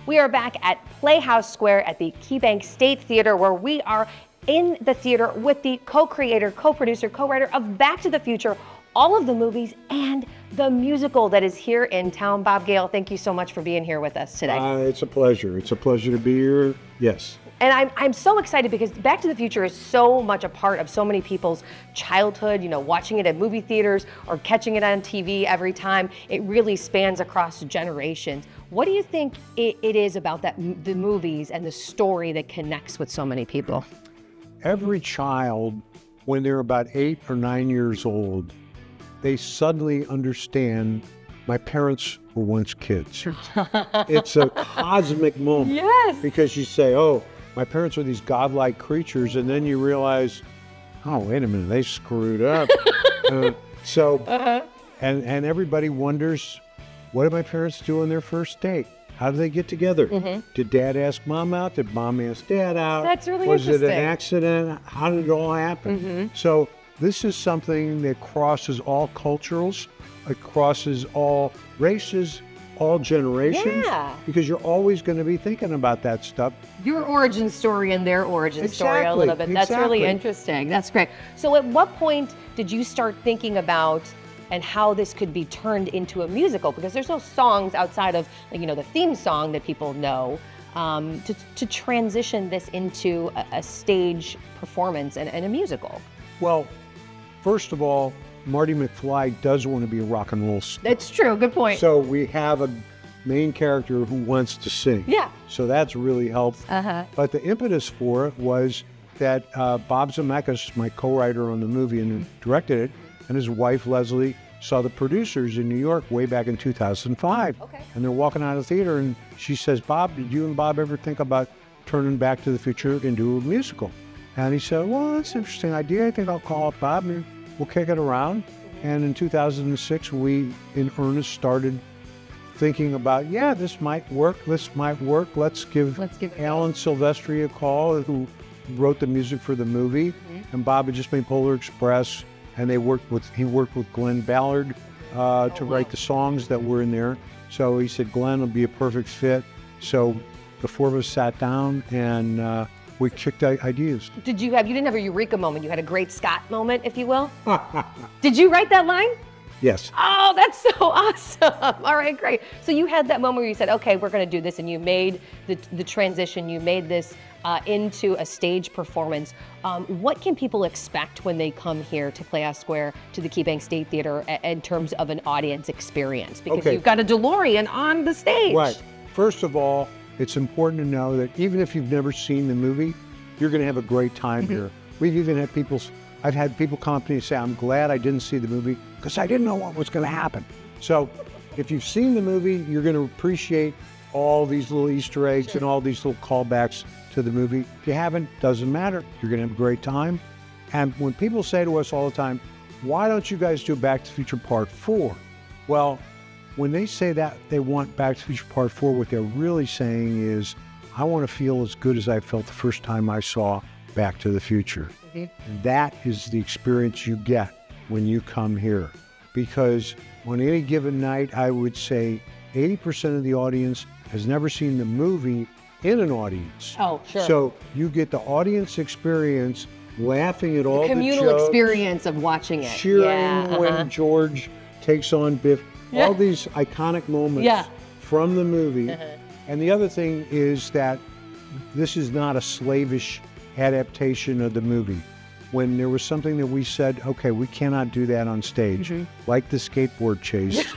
We are back at Playhouse Square at the KeyBank State Theater, where we are in the theater with the co-creator, co-producer, co-writer of Back to the Future, all of the movies and the musical that is here in town. Bob Gale, thank you so much for being here with us today. It's a pleasure. It's a pleasure to be here. Yes. And I'm so excited because Back to the Future is so much a part of so many people's childhood, you know, watching it at movie theaters or catching it on TV every time. It really spans across generations. What do you think it is about the movies and the story that connects with so many people? Every child, when they're about 8 or 9 years old, they suddenly understand my parents were once kids. It's a cosmic moment. Yes. Because you say, oh, my parents are these godlike creatures, and then you realize, oh, wait a minute, they screwed up. And everybody wonders, what did my parents do on their first date? How did they get together? Did Dad ask Mom out? Did Mom ask Dad out? That's really Was interesting. it an accident? How did it all happen? So this is something that crosses all cultures, it crosses all races, all generations, because you're always going to be thinking about that stuff. Your origin story and their origin story a little bit. That's really interesting. That's great. So at what point did you start thinking about and how this could be turned into a musical? Because there's no songs outside of, like, you know, the theme song that people know, to transition this into a stage performance and a musical. Well, first of all, Marty McFly does want to be a rock and roll star. That's true, good point. So we have a main character who wants to sing. Yeah. So that's really helpful. But the impetus for it was that Bob Zemeckis, my co-writer on the movie and who directed it, and his wife Leslie saw the producers in New York way back in 2005. And they're walking out of the theater and she says, Bob, did you and Bob ever think about turning Back to the Future into a musical? And he said, well, that's an interesting idea. I think I'll call up Bob and we'll kick it around. And in 2006, we in earnest started thinking about, yeah, this might work. Let's give Alan Silvestri a call, who wrote the music for the movie. And Bob had just made Polar Express. And he worked with Glenn Ballard to write the songs that were in there. So he said, Glenn will be a perfect fit. So the four of us sat down and we kicked ideas. You didn't have a eureka moment, you had a great Scott moment, if you will? Did you write that line? Yes. Oh, that's so awesome. All right, great. So you had that moment where you said, okay, we're gonna do this, and you made the transition, you made this into a stage performance. What can people expect when they come here to Playhouse Square, to the KeyBank State Theater, in terms of an audience experience? Because you've got a DeLorean on the stage. Right. First of all, it's important to know that even if you've never seen the movie, you're gonna have a great time here. I've had people come up to me and say, I'm glad I didn't see the movie because I didn't know what was gonna happen. So if you've seen the movie, you're gonna appreciate all these little Easter eggs and all these little callbacks to the movie. If you haven't, doesn't matter. You're gonna have a great time. And when people say to us all the time, why don't you guys do Back to the Future Part 4? Well, when they say that they want Back to the Future Part 4, what they're really saying is, I want to feel as good as I felt the first time I saw Back to the Future. And that is the experience you get when you come here. Because on any given night, I would say 80% of the audience has never seen the movie in an audience. Oh, sure. So you get the audience experience, laughing at all the communal jokes, experience of watching it. cheering when George takes on Biff, all these iconic moments from the movie. And the other thing is that this is not a slavish adaptation of the movie. When there was something that we said, okay, we cannot do that on stage, like the skateboard chase,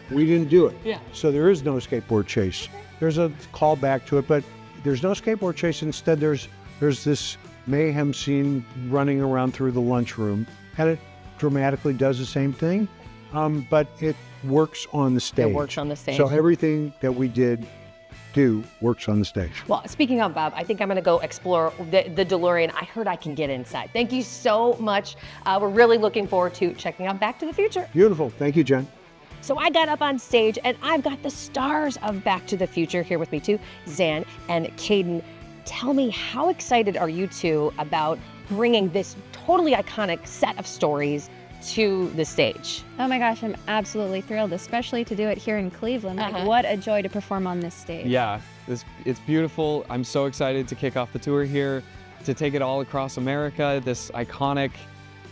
we didn't do it. So there is no skateboard chase. There's a callback to it, but there's no skateboard chase. Instead, there's this mayhem scene running around through the lunchroom, and it dramatically does the same thing, but it works on the stage. It works on the stage. So everything that we did works on the stage. Well, speaking of, Bob, I think I'm gonna go explore the DeLorean. I heard I can get inside. Thank you so much. We're really looking forward to checking out Back to the Future. Beautiful, thank you, Jen. So I got up on stage and I've got the stars of Back to the Future here with me too, Zan and Caden. Tell me, how excited are you two about bringing this totally iconic set of stories to the stage? Oh my gosh, I'm absolutely thrilled, especially to do it here in Cleveland. Like, what a joy to perform on this stage. Yeah, It's beautiful. I'm so excited to kick off the tour here, to take it all across America, this iconic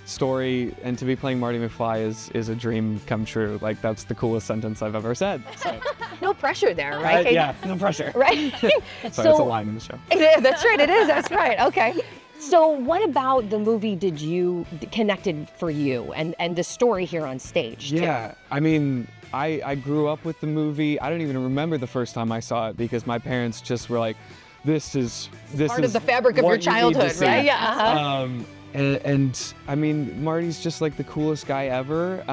story, and to be playing Marty McFly is a dream come true. Like, that's the coolest sentence I've ever said. So. No pressure there, right? Yeah, no pressure. Right? Sorry, it's a line in the show. Yeah, that's right, it is, that's right, okay. So what about the movie connected for you and the story here on stage, too? Yeah, I mean, I grew up with the movie. I don't even remember the first time I saw it because my parents just were like, this is part of the fabric of your childhood, right? Yeah. And I mean, Marty's just like the coolest guy ever.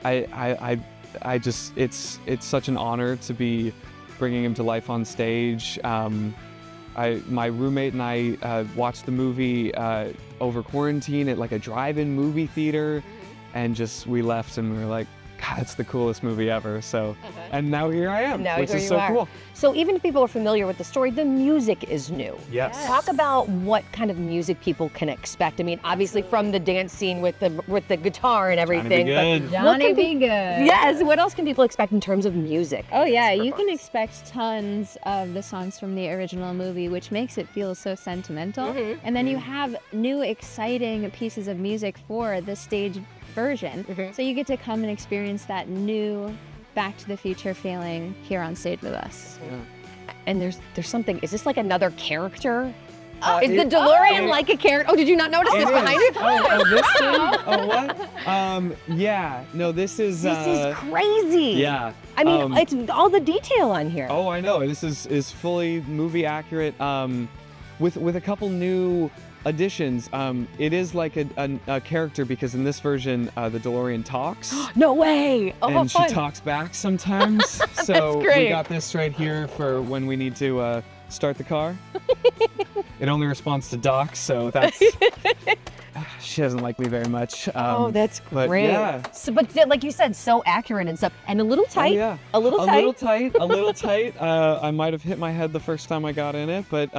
I just, it's such an honor to be bringing him to life on stage. My roommate and I watched the movie over quarantine at like a drive-in movie theater, and we left and we were like, God, it's the coolest movie ever. So, and now here I am, which is so cool. So even if people are familiar with the story, the music is new. Yes. Talk about what kind of music people can expect. I mean, obviously from the dance scene with the guitar and everything. Johnny be good. Yes. What else can people expect in terms of music? Oh yeah, you can expect tons of the songs from the original movie, which makes it feel so sentimental. And then you have new exciting pieces of music for the stage version. So you get to come and experience that new Back to the Future feeling here on stage with us. Yeah. And there's something, is this like another character? Is the DeLorean like a character? Oh, did you not notice this behind it? Oh, this thing? Oh, what? Yeah, no, this is... This is crazy. Yeah. I mean, it's all the detail on here. Oh, I know. This is fully movie accurate, with a couple new additions. It is like a character, because in this version, the DeLorean talks. No way! Oh, and fun. she talks back sometimes. So we got this right here for when we need to start the car. It only responds to Doc, so that's... She doesn't like me very much. Oh, that's great. But yeah. So, but like you said, so accurate and stuff, and a little tight. Oh, yeah. A little tight. A little tight. I might have hit my head the first time I got in it, but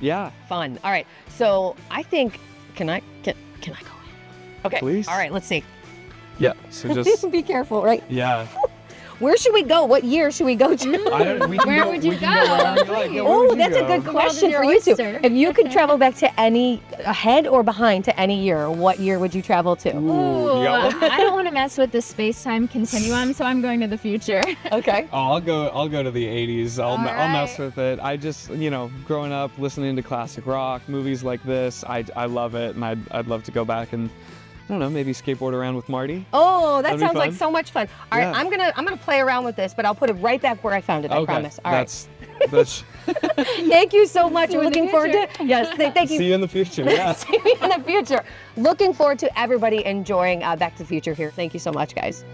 yeah. Fun. All right. So I think, can I go in? Okay. Please. All right. Let's see. Yeah. So just be careful, right? Yeah. Where should we go? What year should we go to? Where would you go? Oh, that's a good question for you two. If you could travel back to any, ahead or behind to any year, what year would you travel to? Ooh, I don't want to mess with the space-time continuum, so I'm going to the future. Okay. Oh, I'll go to the 80s. I'll mess with it. I just, growing up listening to classic rock, movies like this, I love it, and I'd love to go back and, I don't know, maybe skateboard around with Marty. Oh, that sounds like fun. so much fun. All right, I'm gonna play around with this, but I'll put it right back where I found it. I promise. All right. That's Thank you so much. We're looking forward to. Yes, thank you. See you in the future. Yeah. See you in the future. Looking forward to everybody enjoying Back to the Future here. Thank you so much, guys.